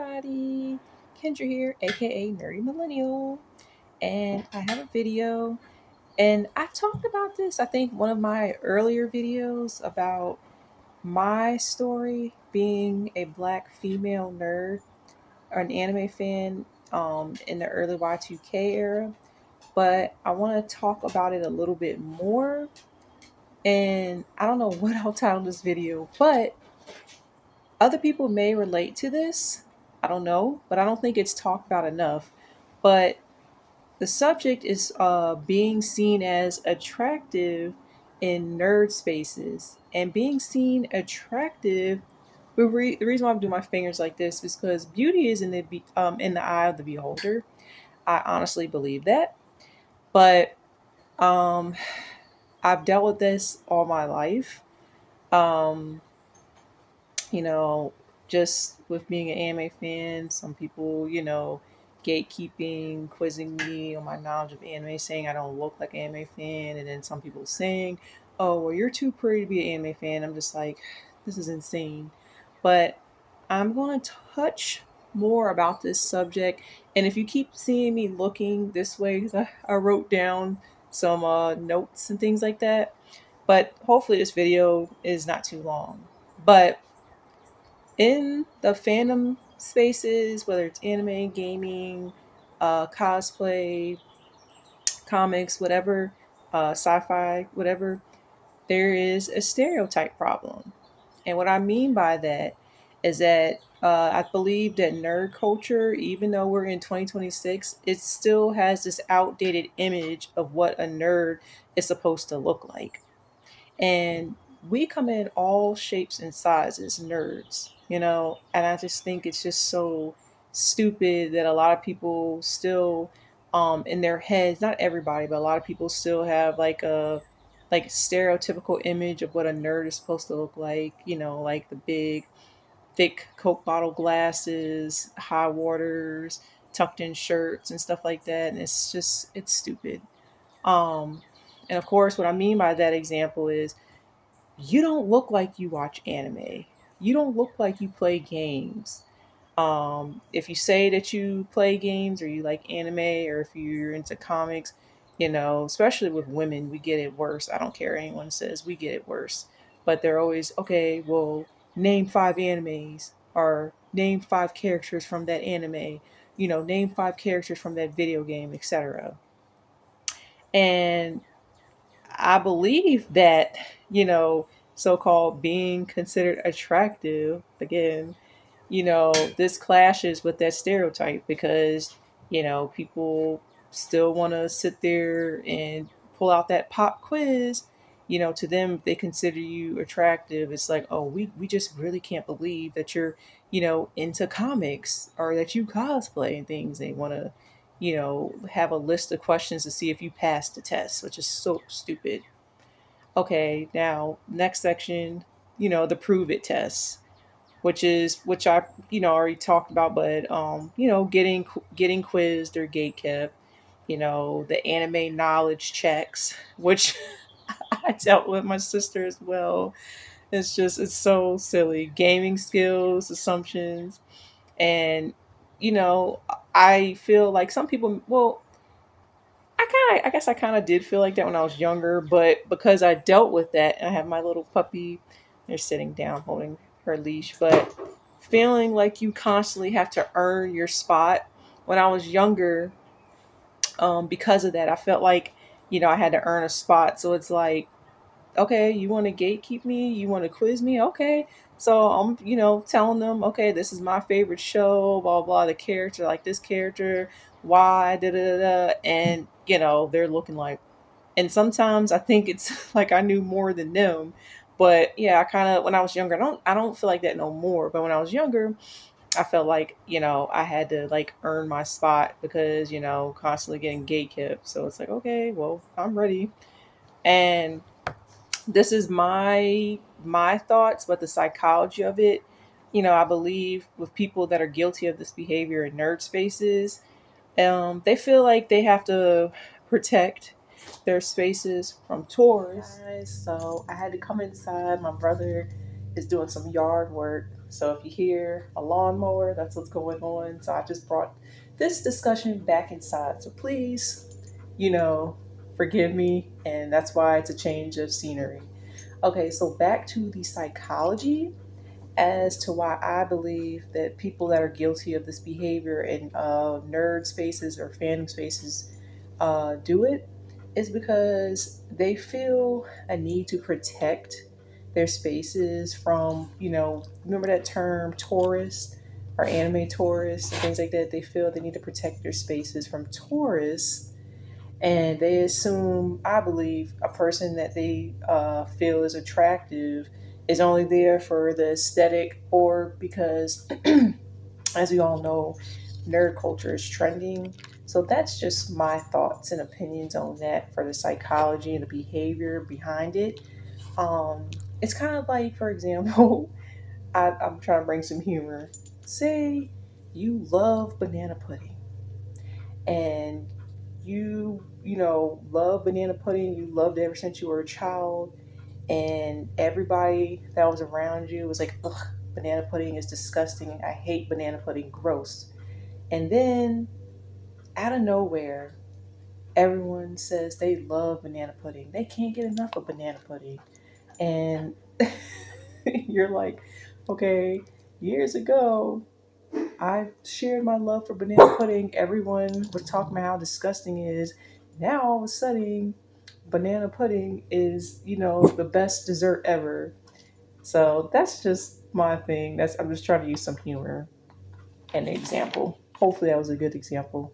everybody. Kendra here, aka Nerdy Millennial, and I have a video. And I've talked about this, I think, one of my earlier videos about my story being a black female nerd or an anime fan in the early Y2K era. But I want to talk about it a little bit more. And I don't know what I'll title this video, but other people may relate to this. I don't know, but I don't think it's talked about enough. But the subject is being seen as attractive in nerd spaces. And being seen attractive, the reason why I'm doing my fingers like this is because beauty is in the eye of the beholder. I honestly believe that. But um, I've dealt with this all my life. Um, you know, just with being an anime fan, some people, gatekeeping, quizzing me on my knowledge of anime, saying I don't look like an anime fan, and then some people saying, "Oh, well, you're too pretty to be an anime fan." I'm just like, this is insane. But I'm going to touch more about this subject, and if you keep seeing me looking this way, because I wrote down some notes and things like that. But hopefully, this video is not too long. But in the fandom spaces, whether it's anime, gaming, cosplay, comics, whatever, sci-fi, whatever, there is a stereotype problem. And what I mean by that is that I believe that nerd culture, even though we're in 2026, it still has this outdated image of what a nerd is supposed to look like. And we come in all shapes and sizes, nerds, and I just think it's just so stupid that a lot of people still in their heads, not everybody, but a lot of people still have like stereotypical image of what a nerd is supposed to look like, like the big thick Coke bottle glasses, high waters, tucked in shirts and stuff like that. And it's stupid. Um and of course what I mean by that example is you don't look like you watch anime. You don't look like you play games. If you say that you play games or you like anime or if you're into comics, especially with women, we get it worse. I don't care what anyone says, we get it worse. But they're always, okay, well, name five animes or name five characters from that anime, name five characters from that video game, etc. And I believe that, so called being considered attractive, again, this clashes with that stereotype because, people still want to sit there and pull out that pop quiz. To them, if they consider you attractive, it's like, oh, we just really can't believe that you're, into comics or that you cosplay and things. They want to, have a list of questions to see if you passed the test, which is so stupid. Okay, now next section, the prove it test, which I already talked about, but getting quizzed or gate kept, the anime knowledge checks, which I dealt with my sister as well. It's so silly. Gaming skills, assumptions, and you know I feel like some people. Well, I guess I kind of did feel like that when I was younger, but because I dealt with that, and I have my little puppy, they're sitting down holding her leash, but feeling like you constantly have to earn your spot when I was younger, because of that, I felt like, I had to earn a spot. So it's like, okay, you want to gatekeep me? You want to quiz me? Okay. So I'm, telling them, okay, this is my favorite show, blah, blah, the character, like this character, why, da, da, da, da. And, they're looking like, and sometimes I think it's like I knew more than them. But yeah, I kind of, when I was younger, I don't feel like that no more. But when I was younger, I felt like, I had to like earn my spot because, constantly getting gate kept. So it's like, okay, well, I'm ready. And this is my thoughts, but the psychology of it, I believe with people that are guilty of this behavior in nerd spaces, they feel like they have to protect their spaces from tourists. So I had to come inside. My brother is doing some yard work, So if you hear a lawnmower, that's what's going on. So I just brought this discussion back inside. So please, you know, forgive me. And that's why it's a change of scenery. Okay, so back to the psychology as to why I believe that people that are guilty of this behavior in nerd spaces or fandom spaces do it is because they feel a need to protect their spaces from, remember that term tourist or anime tourists and things like that? They feel they need to protect their spaces from tourists, and they assume, I believe, a person that they feel is attractive is only there for the aesthetic or because, as we all know, nerd culture is trending. So that's just my thoughts and opinions on that for the psychology and the behavior behind it. It's kind of like, for example, I'm trying to bring some humor. Say you love banana pudding and love banana pudding. You loved it ever since you were a child, and everybody that was around you was like, ugh, banana pudding is disgusting, I hate banana pudding, gross. And then out of nowhere, everyone says they love banana pudding, they can't get enough of banana pudding. And you're like, okay, years ago I shared my love for banana pudding. Everyone was talking about how disgusting it is. Now all of a sudden, banana pudding is, the best dessert ever. So that's just my thing. I'm just trying to use some humor and an example. Hopefully that was a good example.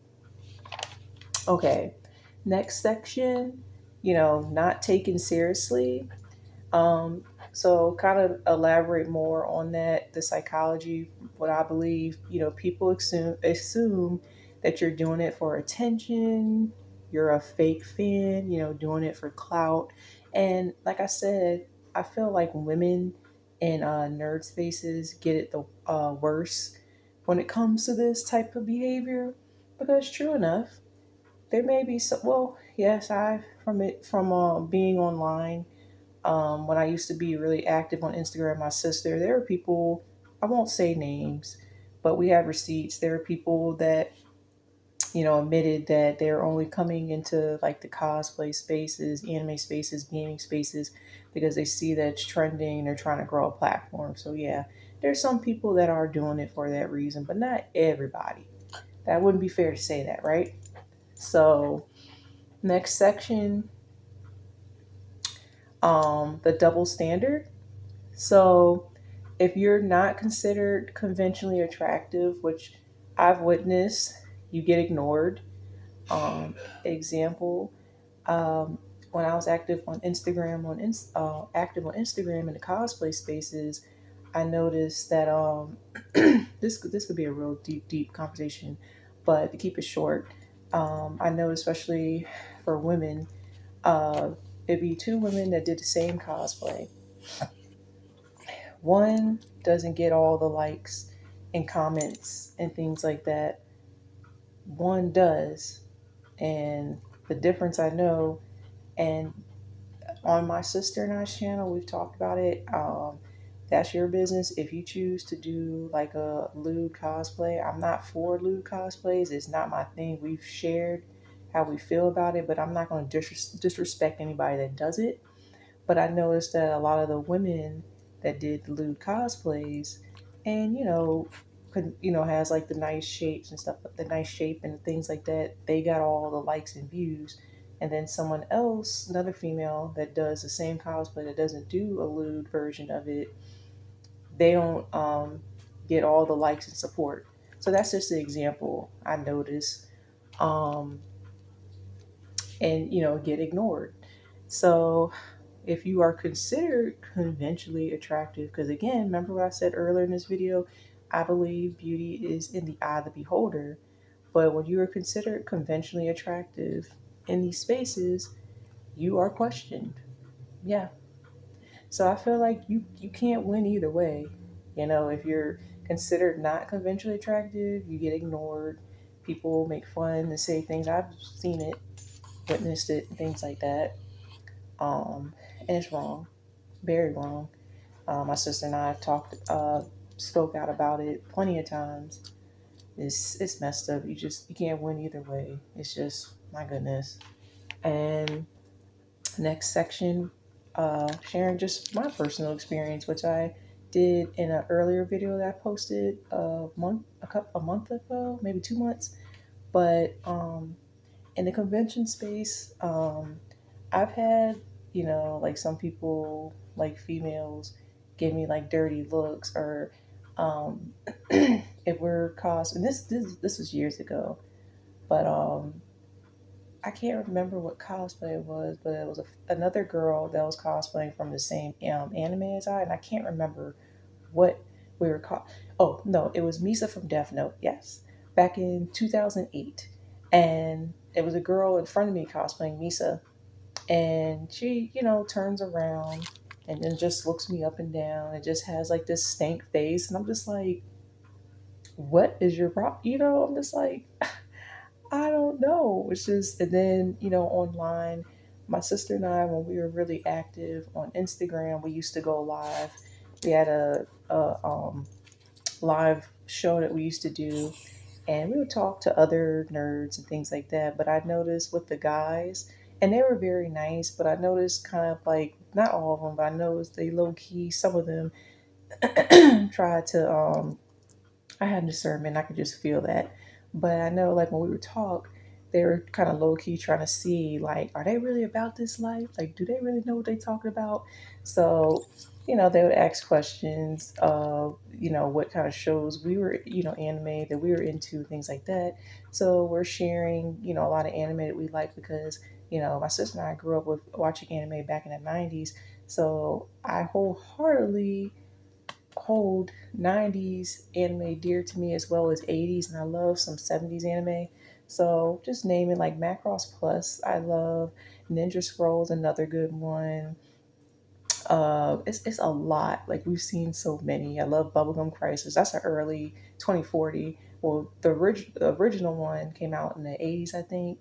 Okay. Next section, not taken seriously. Um, so kind of elaborate more on that, the psychology, what I believe, people assume that you're doing it for attention, you're a fake fan, doing it for clout. And like I said, I feel like women in nerd spaces get it the worst when it comes to this type of behavior because true enough, there may be some, well, yes, from being online, when I used to be really active on Instagram, my sister, there were people, I won't say names, but we had receipts. There were people that, admitted that they're only coming into like the cosplay spaces, anime spaces, gaming spaces, because they see that it's trending, they're trying to grow a platform. So, yeah, there's some people that are doing it for that reason, but not everybody. That wouldn't be fair to say that, right? So, next section, the double standard. So, if you're not considered conventionally attractive, which I've witnessed, you get ignored. Example, when I was active on Instagram in the cosplay spaces, I noticed that this could be a real deep conversation, but to keep it short, I know especially for women, uh, it'd be two women that did the same cosplay. One doesn't get all the likes and comments and things like that. One does. And the difference I know, and on my sister and I's channel, we've talked about it. That's your business. If you choose to do like a lewd cosplay, I'm not for lewd cosplays. It's not my thing. We've shared how we feel about it, but I'm not going to disrespect anybody that does it. But I noticed that a lot of the women that did the lewd cosplays, and could has like the nice shapes and stuff, the nice shape and things like that, they got all the likes and views. And then someone else, another female that does the same cosplay that doesn't do a lewd version of it, they don't get all the likes and support. So that's just an example I noticed, um, and get ignored. So if you are considered conventionally attractive, because again, remember what I said earlier in this video, I believe beauty is in the eye of the beholder. But when you are considered conventionally attractive in these spaces, you are questioned. Yeah. So I feel like you can't win either way. If you're considered not conventionally attractive, you get ignored. People make fun and say things. I've seen it, witnessed it, things like that. And it's wrong, very wrong. My sister and I have talked. spoke out about it plenty of times. It's messed up. You can't win either way. It's just my goodness. And next section, sharing just my personal experience, which I did in an earlier video that I posted a month ago, maybe 2 months. But in the convention space, I've had, like some people, like females, give me like dirty looks, or um, if we're and this was years ago, but I can't remember what cosplay it was, but it was another girl that was cosplaying from the same anime as I, and I can't remember what we were called. Oh no, it was Misa from Death Note. Yes, back in 2008, and it was a girl in front of me cosplaying Misa, and she, turns around and then just looks me up and down and just has like this stank face, and I'm just like, what is your problem? I'm just like, I don't know. It's just, and then, online, my sister and I, when we were really active on Instagram, we used to go live. We had a live show that we used to do, and we would talk to other nerds and things like that. But I noticed with the guys, and they were very nice, but I noticed kind of like, not all of them, but I noticed they low key, some of them tried to I had discernment. I could just feel that. But I know, like, when we would talk, they were kind of low key trying to see, like, are they really about this life? Like, do they really know what they talking about? So, they would ask questions of, what kind of shows we were, anime that we were into, things like that. So we're sharing, a lot of anime that we like because, my sister and I grew up with watching anime back in the 90s. So I wholeheartedly hold 90s anime dear to me as well as 80s, and I love some 70s anime. So just naming like Macross Plus, I love Ninja Scrolls, another good one. It's a lot. Like we've seen so many. I love Bubblegum Crisis. That's an early 2040. Well, the original one came out in the 80s, I think.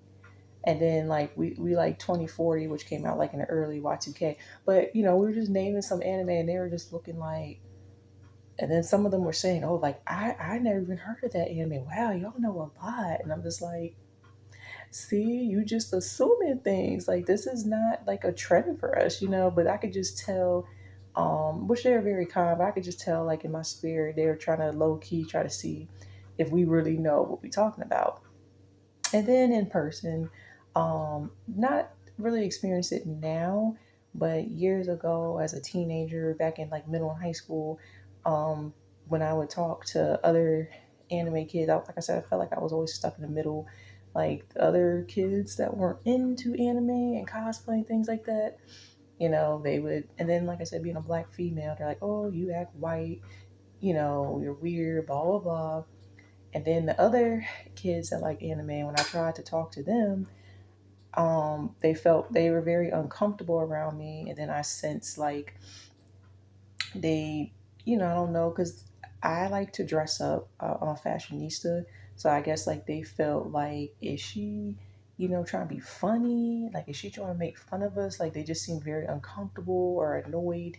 And then like we like 2040, which came out like in the early Y2K. But we were just naming some anime, and they were just looking like, and then some of them were saying, "Oh, like I never even heard of that anime. Wow, y'all know a lot." And I'm just like, "See, you just assuming things. Like this is not like a trend for us, But I could just tell, which they're very kind. But I could just tell, like in my spirit, they're trying to low key try to see if we really know what we're talking about. And then in person, not really experience it now, but years ago as a teenager, back in like middle and high school, um, when I would talk to other anime kids, like I said, I felt like I was always stuck in the middle. Like the other kids that weren't into anime and cosplay and things like that, they would, and then like I said, being a black female, they're like, "Oh, you act white, you're weird, blah blah blah." And then the other kids that like anime, when I tried to talk to them, they felt they were very uncomfortable around me. And then I sensed like they, I don't know, because I like to dress up. I'm a fashionista. So I guess like they felt like, is she, trying to be funny? Like, is she trying to make fun of us? Like, they just seemed very uncomfortable or annoyed,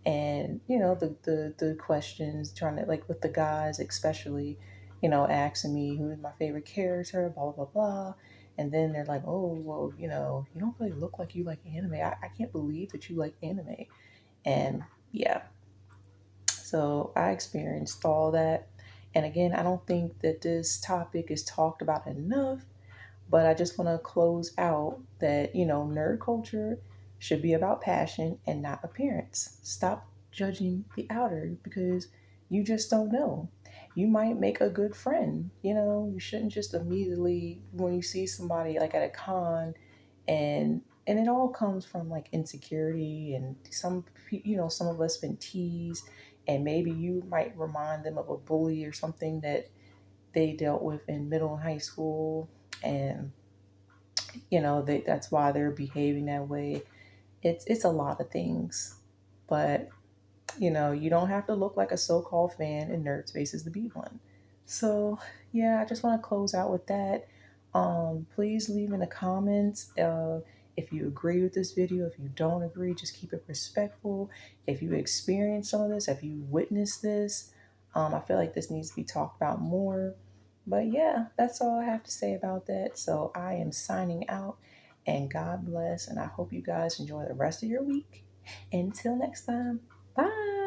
and the questions trying to, like with the guys especially, asking me who's my favorite character, blah blah blah blah. And then they're like, "Oh well, you don't really look like you like anime. I can't believe that you like anime." And yeah, so I experienced all that. And again, I don't think that this topic is talked about enough, but I just want to close out that, nerd culture should be about passion and not appearance. Stop judging the outer because you just don't know. You might make a good friend. You shouldn't just immediately, when you see somebody like at a con, and it all comes from like insecurity, and some of us been teased, and maybe you might remind them of a bully or something that they dealt with in middle and high school, and that's why they're behaving that way. It's a lot of things, but you don't have to look like a so-called fan in nerd spaces to be one. So yeah, I just want to close out with that. Please leave in the comments if you agree with this video. If you don't agree, just keep it respectful. If you experience some of this, if you witnessed this, I feel like this needs to be talked about more. But yeah, that's all I have to say about that. So I am signing out, and God bless. And I hope you guys enjoy the rest of your week. Until next time, bye.